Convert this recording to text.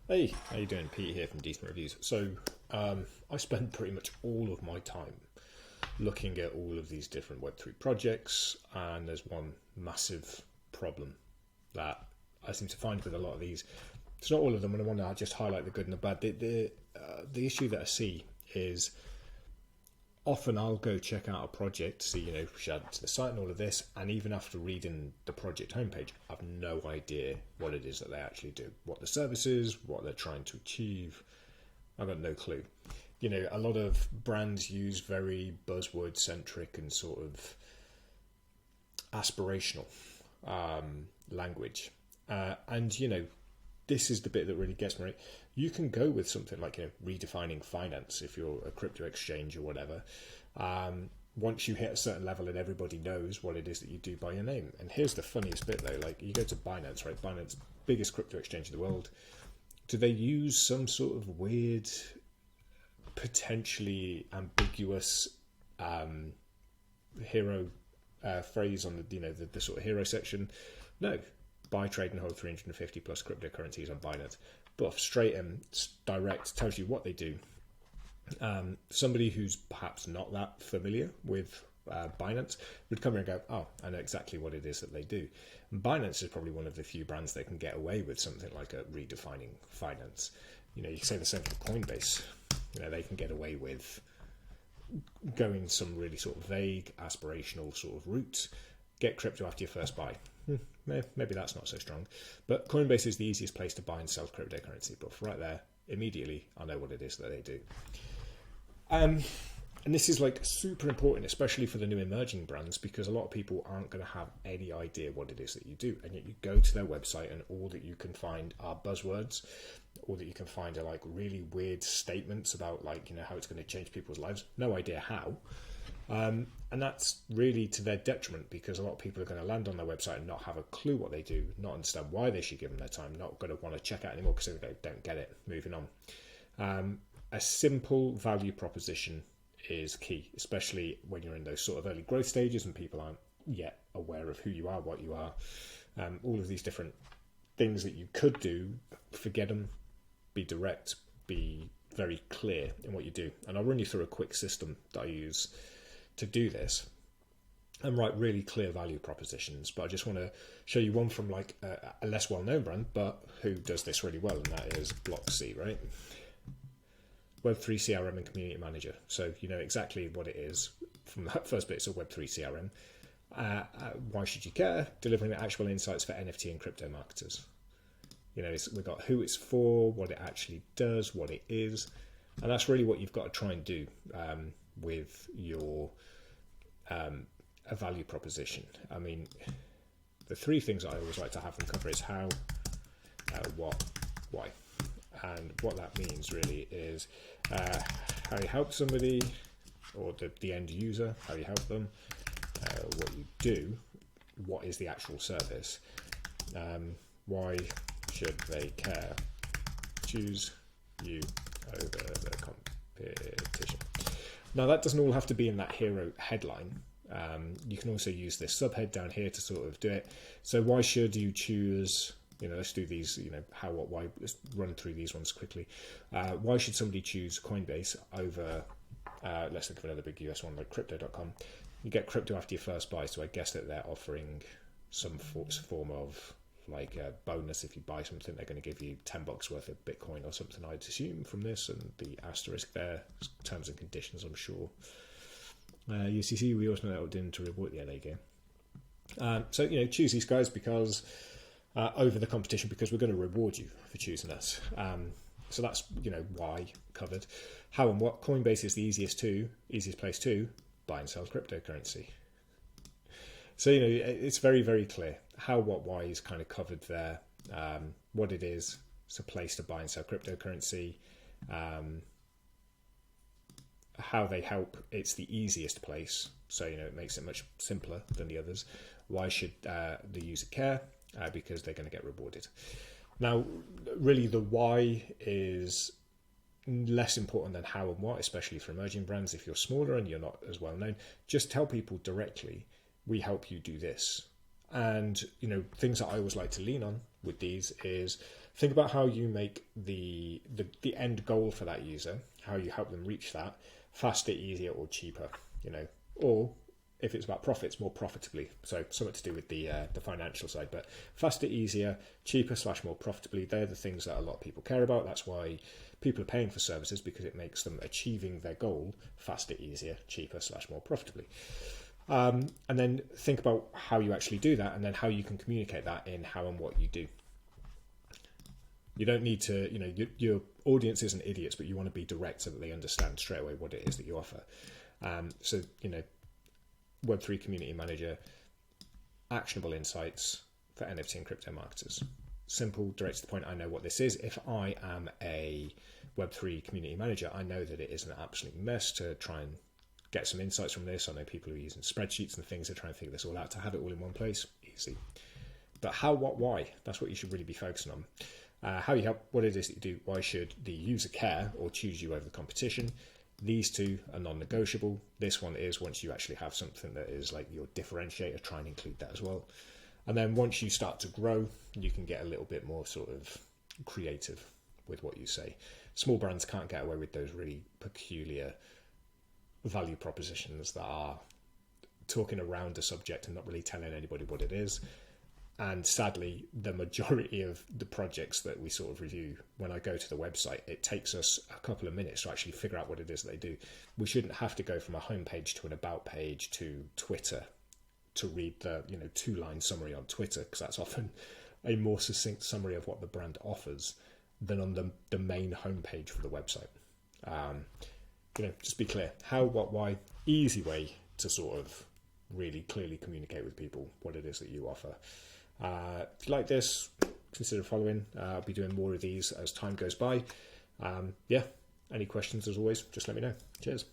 Hey, how you doing? Pete here from Decent Reviews. I spend pretty much all of my time looking at all of these different Web3 projects, and there's one massive problem that I seem to find with a lot of these. It's not all of them, and I want to just highlight the good and the bad. The issue that I see is often I'll go check out a project, see, should add it to the site and all of this, and even after reading the project homepage, I've no idea what it is that they actually do, what the service is, what they're trying to achieve. I've got no clue. A lot of brands use very buzzword centric and sort of aspirational language. And this is the bit that really gets me. Right? You can go with something like redefining finance if you're a crypto exchange or whatever. Once you hit a certain level and everybody knows what it is that you do by your name. And here's the funniest bit though: like you go to Binance, right? Binance, biggest crypto exchange in the world. Do they use some sort of weird, potentially ambiguous hero phrase on the sort of hero section? No. Buy, trade, and hold 350 plus cryptocurrencies on Binance. Buff, straight in, direct, tells you what they do. Somebody who's perhaps not that familiar with Binance would come here and go, oh, I know exactly what it is that they do. And Binance is probably one of the few brands that can get away with something like a redefining finance. You can say the same for Coinbase. They can get away with going some really sort of vague, aspirational sort of route. Get crypto after your first buy. Maybe that's not so strong. But Coinbase is the easiest place to buy and sell cryptocurrency. But right there, immediately, I know what it is that they do. And this is like super important, especially for the new emerging brands, because a lot of people aren't going to have any idea what it is that you do. And yet you go to their website and all that you can find are buzzwords. All that you can find are like really weird statements about how it's going to change people's lives. No idea how. And that's really to their detriment, because a lot of people are going to land on their website and not have a clue what they do, not understand why they should give them their time, not going to want to check out anymore because they don't get it. Moving on. A simple value proposition is key, especially when you're in those sort of early growth stages and people aren't yet aware of who you are, what you are, all of these different things that you could do. Forget them. Be direct. Be very clear in what you do. And I'll run you through a quick system that I use to do this and write really clear value propositions. But I just want to show you one from like a less well-known brand, but who does this really well, and that is Block.C, right? Web3 CRM and Community Manager. So you know exactly what it is from that first bit. So Web3 CRM. Why should you care? Delivering actual insights for NFT and crypto marketers. We've got who it's for, what it actually does, what it is, and that's really what you've got to try and do with your a value proposition. I mean, the three things I always like to have them cover is how, what, why. And what that means really is how you help somebody or the end user, how you help them, what you do, what is the actual service, why should they care, choose you over the competition. Now that doesn't all have to be in that hero headline. You can also use this subhead down here to sort of do it. So why should you choose, let's do these, how, what, why, let's run through these ones quickly. Why should somebody choose Coinbase over, let's think of another big US one like crypto.com. You get crypto after your first buy, so I guess that they're offering some form of like a bonus. If you buy something, they're going to give you $10 worth of Bitcoin or something, I'd assume, from this, and the asterisk there, terms and conditions, I'm sure. UCC, we also know that didn't to reward, yeah, there you go. So, choose these guys because over the competition, because we're going to reward you for choosing us. So that's, why covered. How and what. Coinbase is the easiest place to buy and sell cryptocurrency. So, it's very, very clear. How, what, why is kind of covered there. What it is, it's a place to buy and sell cryptocurrency. How they help, it's the easiest place. So, it makes it much simpler than the others. Why should the user care? Because they're going to get rewarded. Now, really, the why is less important than how and what, especially for emerging brands. If you're smaller and you're not as well known, just tell people directly, we help you do this. And, things that I always like to lean on with these is think about how you make the end goal for that user, how you help them reach that faster, easier, or cheaper, or if it's about profits, more profitably. So something to do with the financial side, but faster, easier, cheaper / more profitably. They're the things that a lot of people care about. That's why people are paying for services, because it makes them achieving their goal faster, easier, cheaper / more profitably. And then think about how you actually do that, and then how you can communicate that in how and what you do. You don't need to, your audience isn't idiots, but you want to be direct so that they understand straight away what it is that you offer. So, Web3 Community Manager, actionable insights for NFT and crypto marketers. Simple, direct to the point. I know what this is. If I am a Web3 Community Manager, I know that it is an absolute mess to try and get some insights from this. I know people who are using spreadsheets and things to try and figure this all out. To have it all in one place, easy. But how, what, why? That's what you should really be focusing on. How you help, what it is that you do, why should the user care or choose you over the competition? These two are non-negotiable. This one is, once you actually have something that is like your differentiator, try and include that as well. And then once you start to grow, you can get a little bit more sort of creative with what you say. Small brands can't get away with those really peculiar value propositions that are talking around a subject and not really telling anybody what it is. And sadly, the majority of the projects that we sort of review, when I go to the website, it takes us a couple of minutes to actually figure out what it is they do. We shouldn't have to go from a homepage to an about page to Twitter to read the 2-line summary on Twitter, because that's often a more succinct summary of what the brand offers than on the main homepage for the website. Just be clear. How, what, why? Easy way to sort of really clearly communicate with people what it is that you offer. If you like this, consider following. I'll be doing more of these as time goes by. Any questions, as always, just let me know. Cheers.